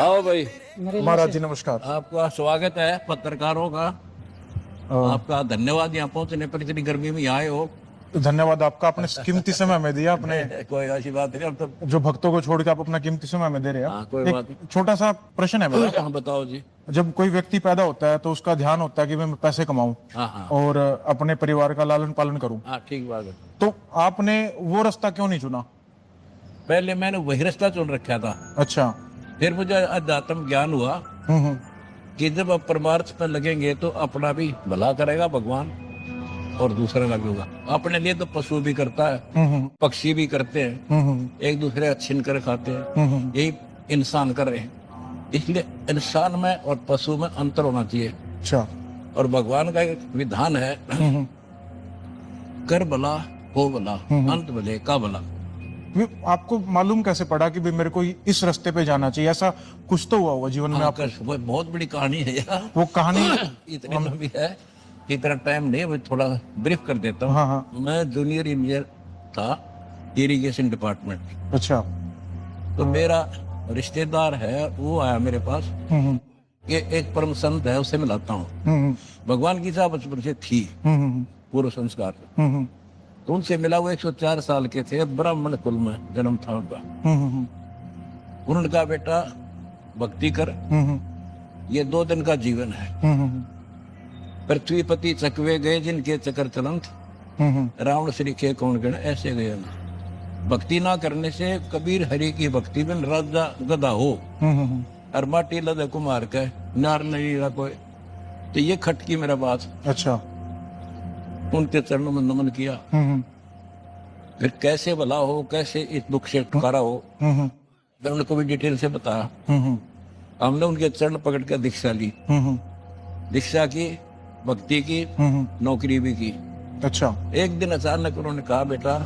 आओ भाई। महाराज जी नमस्कार। आपका स्वागत है पत्रकारों का। आपका धन्यवाद यहाँ पहुंचने पर, इतनी गर्मी में आए हो। धन्यवाद आपका, आपने कीमती समय हमें दिया। अपने कोई ऐसी बात नहीं। अब तो जो भक्तों को छोड़ के आप अपना कीमती समय हमें दे रहे हाँ, कोई हैं। बात एक छोटा सा प्रश्न है मेरा। हाँ, बताओ जी। जब कोई व्यक्ति पैदा होता है तो उसका ध्यान होता है कि मैं पैसे कमाऊं हाँ हाँ और अपने परिवार का लालन पालन करूं। हाँ, ठीक बात है। तो आपने वो रास्ता क्यों नहीं चुना? पहले मैंने वही रास्ता चुन रखा था। अच्छा। फिर मुझे अध्यात्म ज्ञान हुआ हम्म। कि जब आप परमार्थ पर लगेंगे तो अपना भी भला करेगा भगवान और दूसरे का भी होगा। अपने लिए तो पशु भी करता है, पक्षी भी करते हैं, एक दूसरे का छीन कर खाते हैं, यही इंसान कर रहे हैं। इसलिए इंसान में और पशु में अंतर होना चाहिए। अच्छा। और भगवान का एक विधान है, कर भला हो भला, अंत भले का भला। आपको मालूम कैसे पड़ा कि भाई मेरे को इस रास्ते पे जाना चाहिए? ऐसा कुछ तो हुआ होगा जीवन में आपको। वो बहुत बड़ी कहानी है यार। वो कहानी इतनी लंबी है, इतना टाइम नहीं, मैं थोड़ा ब्रीफ कर देता हूँ। हाँ हाँ। मैं जूनियर इंजीनियर था, इरिगेशन डिपार्टमेंट। अच्छा। तो मेरा रिश्तेदार है, वो आया मेरे पास कि एक परम संत है, उससे मिलाता हूँ। भगवान की चाह बचपन से थी, पूर्व संस्कार। तो उनसे मिला। वो 104 साल के थे, ब्राह्मण कुल में जन्म था उनका। उन्होंने कहा, बेटा भक्ति कर, ये 2 दिन का जीवन है। पृथ्वीपति चकवे गए जिनके चक्कर चलंत, रावण श्री के कौन गण ऐसे गए ना। भक्ति ना करने से कबीर हरि की भक्ति में राजा गधा हो और माटी लदे कुमार के नार नहीं रहा कोई। तो ये खटकी मेरा बात। अच्छा। उनके चरणों में नमन किया। फिर कैसे भला हो, कैसे इस दुख से छुटकारा हो, मैं उनको भी डिटेल से बताया। हमने उनके चरण पकड़ कर दीक्षा ली। दीक्षा की, भक्ति की, नौकरी भी की। अच्छा। एक दिन अचानक उन्होंने कहा, बेटा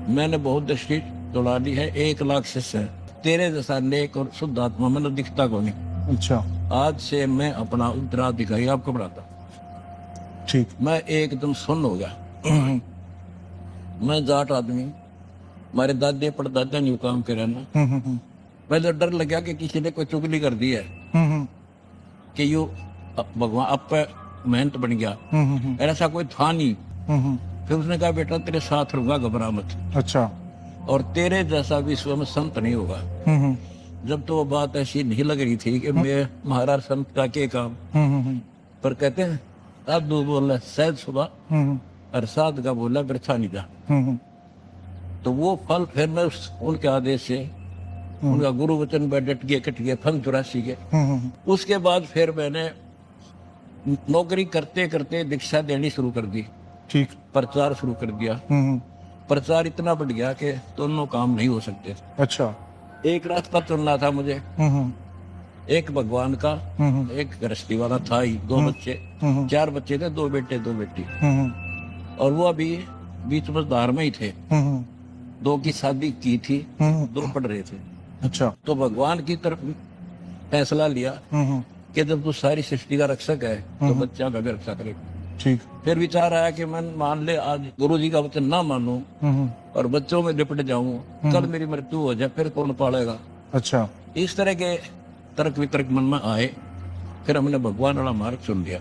मैंने बहुत दृष्टि तोड़ा ली है, 1 लाख शिष्य है, तेरे जैसा नेक और शुद्ध आत्मा मैंने दिखता को नहीं। अच्छा। आज से मैं अपना उत्तराधिकारी आपको बनाता। ठीक। मैं एकदम सुन्न हो गया। मैं जाट आदमी, हमारे दादे परदादा ने काम करे ना। पहले डर लगा कि किसी ने कोई चुगली कर दी है कि यू भगवान आप पे मेहनत बन गया। ऐसा कोई था नहीं। फिर उसने कहा, बेटा तेरे साथ रहूंगा, घबरा मत। अच्छा। और तेरे जैसा विश्व में संत नहीं होगा। जब तो वो बात ऐसी नहीं लग रही थी कि मैं महाराज संत का के काम, पर कहते हैं अब 2 बोला शायद सुबह और 7 का बोला बिरथा नहीं था। तो वो फल फिर मैं उनके आदेश से, उनका गुरु वचन पर डट गए फल 84 के। उसके बाद फिर मैंने नौकरी करते करते दीक्षा देनी शुरू कर दी। ठीक। प्रचार शुरू कर दिया। प्रचार इतना बढ़ गया कि दोनों काम नहीं हो सकते। अच्छा। एक रास्ता चुनना था मुझे, एक भगवान का, एक गृहस्थी वाला था ही। 2 बच्चे, 4 बच्चे थे, 2 बेटे 2 बेटी। और वो अभी बीच मझधार में ही थे। 2 की शादी की थी, 2 पढ़ रहे थे। अच्छा। तो भगवान की तरफ फैसला लिया कि जब तू सारी सृष्टि का रक्षक है तो बच्चा का भी रक्षा करेगा। ठीक। फिर विचार आया कि मैं मान ले आज गुरु जी का वचन ना मानूं और बच्चों में लिपट जाऊं, कल मेरी मृत्यु हो जाए, फिर कौन पालेगा। अच्छा। इस तरह के तर्क वितर्क मन में आए। फिर हमने भगवान वाला मार्ग चुन लिया।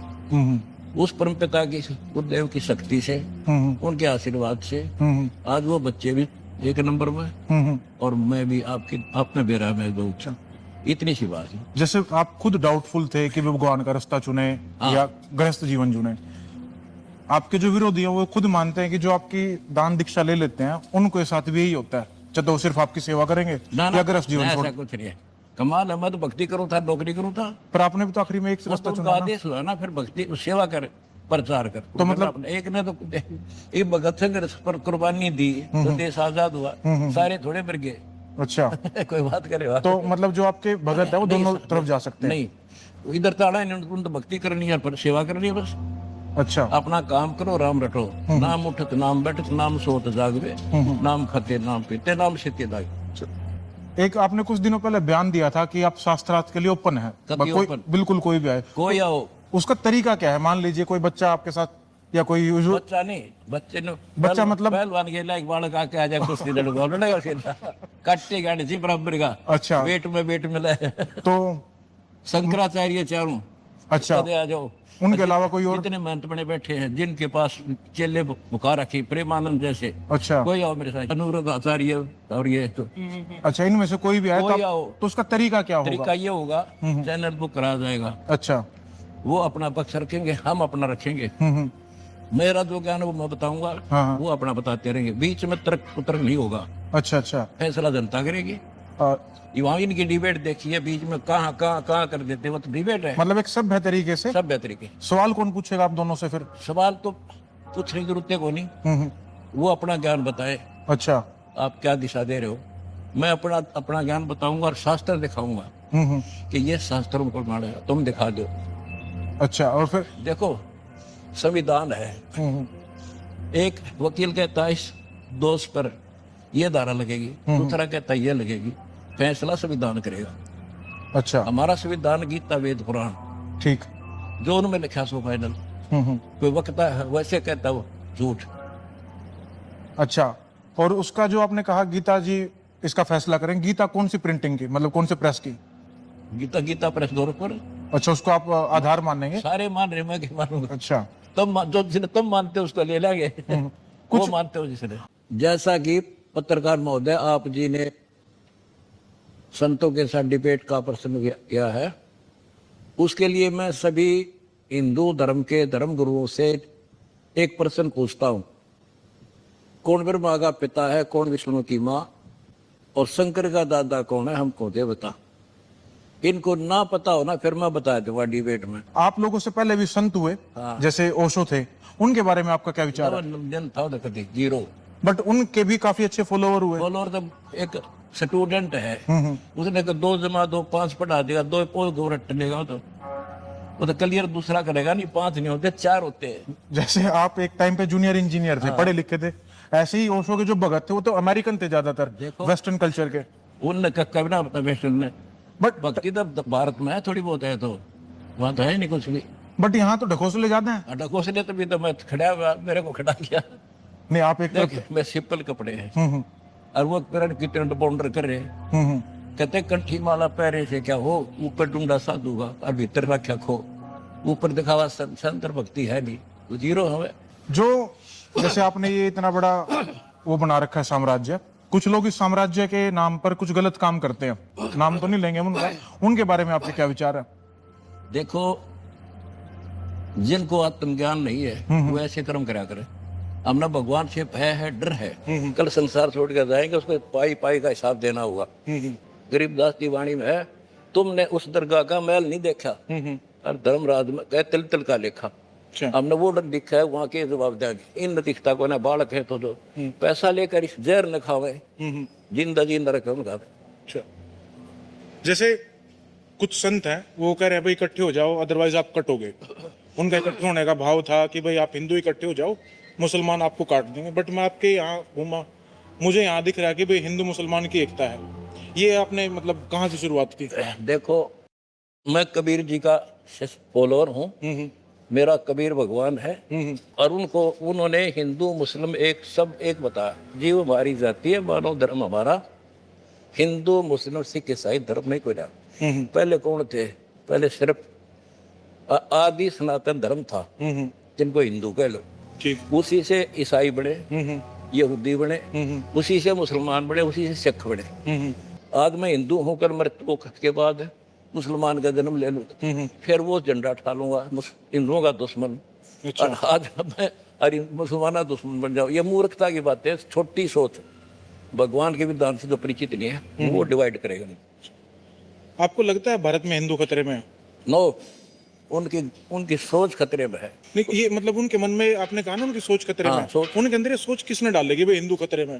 उस परम पिता की, गुरुदेव की शक्ति से, उनके आशीर्वाद से आज वो बच्चे भी 1 नंबर में और मैं भी आपने बेरा में दो। इतनी सी बात है। जैसे आप खुद डाउटफुल थे कि भगवान का रास्ता चुने या गृहस्थ जीवन चुने, आपके जो विरोधी हैं वो खुद मानते हैं कि जो आपकी दान दीक्षा ले लेते हैं उनको साथ भी यही होता है, चाहे वो सिर्फ आपकी सेवा करेंगे या गृहस्थ जीवन छोड़। ऐसा कुछ नहीं है। कमाल है, मैं तो भक्ति करूँ था, नौकरी करूँ था। पर आपने भी तो आखिरी में एक रास्ता चुना ना। आदेश हुआ ना, फिर भक्ति सेवा कर, प्रचार कर। तो मतलब एक ने तो एक भगत सिंह पर कुर्बानी दी तो देश आजाद हुआ, सारे थोड़े मर गए। अच्छा। कोई बात करे तो मतलब जो आपके भगत है वो दोनों तरफ जा सकते हैं? नहीं, इधर ताड़ा है, उन तो भक्ति करनी है, पर सेवा करनी है बस। अच्छा। अपना काम करो, राम रटो। नाम उठत नाम बैठत, नाम सोत जागवे, नाम खते नाम पीते, नाम सीते दागे। एक आपने कुछ दिनों पहले बयान दिया था कि आप शास्त्रार्थ के लिए ओपन है। बिल्कुल कोई भी आए, कोई आओ। उसका तरीका क्या है? मान लीजिए कोई बच्चा आपके साथ या कोई बच्चा नहीं, बच्चे ने बच्चा मतलब पहलवान के लायक बालक आके आ जाए कुश्ती लड़ेगा। काटे गाने से बराबर का। अच्छा। वेट में मिला है। तो शंकराचार्य चारों अच्छा, आ जाओ। उनके अलावा कोई और? जितने महंत बने बैठे हैं जिनके पास चेले बुका रखी, प्रेमानंद जैसे, अच्छा कोई आओ मेरे साथ, अनुरुद्ध आचार्य और ये तो अच्छा, इनमें से कोई भी आए कोई तो आओ। तो उसका तरीका क्या होगा? तरीका ये होगा, चैनल बुक करा जाएगा, अच्छा। वो अपना पक्ष रखेंगे, हम अपना रखेंगे। मेरा जो ज्ञान है वो मैं बताऊंगा, हाँ। वो अपना बताते रहेंगे, बीच में तर्क उतर्क नहीं होगा। अच्छा अच्छा। फैसला जनता करेगी। आ, वहां इनकी डिबेट देखिए, बीच में कहाँ कर देते हैं, वो तो डिबेट है। मतलब एक सभ्य तरीके से। सब बेहतरी की सवाल कौन पूछेगा आप दोनों से फिर? सवाल तो पूछने की जरूरत है को नहीं, वो अपना ज्ञान बताए, अच्छा। आप क्या दिशा दे रहे हो। मैं अपना ज्ञान बताऊंगा और शास्त्र दिखाऊंगा कि ये शास्त्रों को माने, तुम दिखा दो। अच्छा, और फिर? देखो, संविधान है, एक वकील कहता है इस दोष पर ये धारा लगेगी, दूसरा कहता है ये लगेगी, फैसला संविधान करेगा। अच्छा। हमारा संविधान गीता वेद पुराण, ठीक। जो उनमें लिखा सो फाइनल। कोई वक्ता है वैसे कहता वो झूठ। अच्छा, और उसका जो आपने कहा गीता जी इसका फैसला करें, गीता कौन सी प्रिंटिंग की, मतलब कौन से प्रेस की? गीता प्रेस दौर पर। अच्छा, उसको आप आधार मानेंगे? सारे मान रहे, मैं क्या मानूंगा। अच्छा। जो जिसने तुम मानते हो उसको ले लेंगे, वो मानते हो जिसने। जैसा कि पत्रकार महोदय आप जी ने संतों के साथ डिबेट का प्रश्न किया है, उसके लिए मैं सभी हिंदू धर्म के धर्म गुरुओं से एक प्रश्न पूछता हूं, कौन ब्रह्मा का पिता है, कौन विष्णु की मां, और शंकर का दादा कौन है, हमको दे बता। इनको ना पता हो ना, फिर मैं बता दूंगा डिबेट में। आप लोगों से पहले भी संत हुए, हाँ। जैसे ओशो थे, उनके बारे में आपका क्या विचार है? जन था उधर कभी जीरो, बट उनके भी काफी अच्छे फॉलोवर हुए। फॉलोअर तो एक स्टूडेंट है, उसने तो 2 जमा 2 5 पढ़ा देगा, 2 पोल को रटनेगा, तो वो तो क्लियर दूसरा करेगा नहीं, 5 नहीं होते 4 होते हैं। जैसे आप एक टाइम पे जूनियर इंजीनियर थे, पढ़े लिखे थे, ऐसे ही ओशो के जो भगत थे वो तो अमेरिकन थे ज्यादातर, वेस्टर्न कल्चर के। उनने कभी ना पता वेस्टर्न ने, बट भक्ति तो भारत में है थोड़ी बहुत है, तो वहां तो है नहीं कुछ भी। बट यहाँ तो ढकोसले ज्यादा हैं। ढकोसले तो भी तो मैं खड़ा हुआ, मेरे को खड़ा किया। नहीं, आप एक देख, मैं सिंपल कपड़े हैं और वो पेड़ की टेंट बाउंडर कर रहे, कहते कंठी माला पहरे से क्या हो, ऊपर डूंडा साधु का और भीतर रखा खो, ऊपर दिखावा संतर भक्ति है नहीं, तो जीरो हमें। जो जैसे आपने ये इतना बड़ा वो बना रखा है साम्राज्य, कुछ लोग इस साम्राज्य के नाम पर कुछ गलत काम करते हैं, नाम तो नहीं लेंगे हम उनका, उनके बारे में आपके क्या विचार है? देखो, जिनको आत्मज्ञान नहीं है वो ऐसे कर्म करा करे। हमने भगवान से भय है, डर है, कल संसार छोड़ कर जाएंगे, उसको पाई का हिसाब देना होगा। गरीबदास की वाणी में है, तुमने उस दरगाह का महल नहीं देखा और धर्मराज में कह तिल का लेखा। हमने वो लिखा है, वहां के जवाब देंगे। इन नतीजता को ना बालक है तो पैसा लेकर इस जहर न खावे, जिंदा नरक में खावे। जैसे कुछ संत हैं वो कह रहे हैं भाई इकट्ठे हो जाओ अदरवाइज आप कटोगे। उनका इकट्ठे होने का भाव था कि भाई आप हिंदू इकट्ठे हो जाओ, मुसलमान आपको काट देंगे। बट मैं आपके यहाँ घूमा, मुझे यहाँ दिख रहा है कि भाई हिंदू मुसलमान की एकता है। ये आपने मतलब कहाँ से शुरुआत की? देखो, मैं कबीर जी का फॉलोअर हूँ, मेरा कबीर भगवान है, और उन्होंने हिंदू मुस्लिम एक बताया, जीव हमारी जाति है, मानव धर्म हमारा, हिंदू मुस्लिम सिख ईसाई धर्म नहीं कोई ना। पहले कौन थे? पहले सिर्फ आदि सनातन धर्म था जिनको हिंदू कह लो, उसी से ईसाई बने, यहूदी बने, उसी से मुसलमान बने, उसी से सिख बने। आज मैं हिंदू होकर मृत्यु के बाद मुसलमान का जन्म ले लूँ, फिर वो झंडा उठा लूंगा हिंदुओं का दुश्मन, और आज मैं मुसलमान दुश्मन बन जाऊँ। ये मूर्खता की बात है, छोटी सोच, भगवान के विधान से जो परिचित नहीं है वो डिवाइड करेगा नहीं। आपको लगता है भारत में हिंदू खतरे में है? नो, उनकी सोच खतरे में है। नहीं, ये मतलब उनके मन में, आपने कहा ना उनकी सोच खतरे में है। उनके अंदर ये सोच किसने डालेगी भाई हिंदू खतरे में?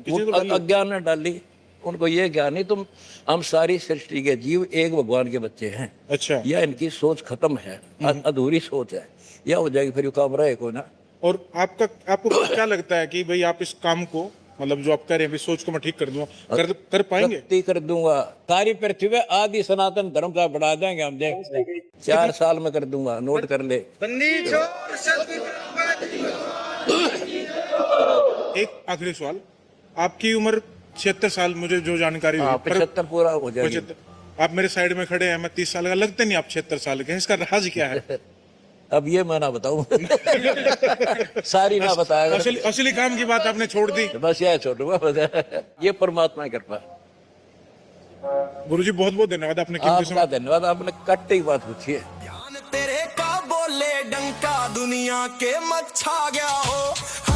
अज्ञान ने डाली। उनको ये ज्ञान नहीं, तुम हम सारी सृष्टि के जीव एक भगवान के बच्चे हैं। अच्छा। या इनकी सोच खत्म है, अधूरी सोच है, या हो जाएगी फिर काम रहे को ना। और आपको क्या लगता है कि भाई आप इस काम को, मतलब जो आप कह रहे हैं सोच को मैं ठीक कर दूंगा, कर पाएंगे? कर दूंगा। सारी पृथ्वी में आदि सनातन धर्म का बढ़ा देंगे हम, देख 4 साल में कर दूंगा, नोट कर ले। एक आखिरी सवाल, आपकी उम्र 76 साल मुझे जो जानकारी हुई। 75 पूरा हो जाएगा। 75। आप मेरे साइड में खड़े हैं, मैं 30 साल का, लगते नहीं आप 76 साल के हैं। इसका राज क्या है? अब ये मैं ना बताऊं। सारी ना बताया। असली काम की बात आपने छोड़ दी। बस यह छोड़ूंगा। ये परमात्मा की कृपा। गुरुजी बहुत बहुत धन्यवाद, आपने कीमती समय। आपका धन्यवाद, आपने कट्टी बात पूछी है। तेरे का बोले डंका दुनिया के मत छा गया हो।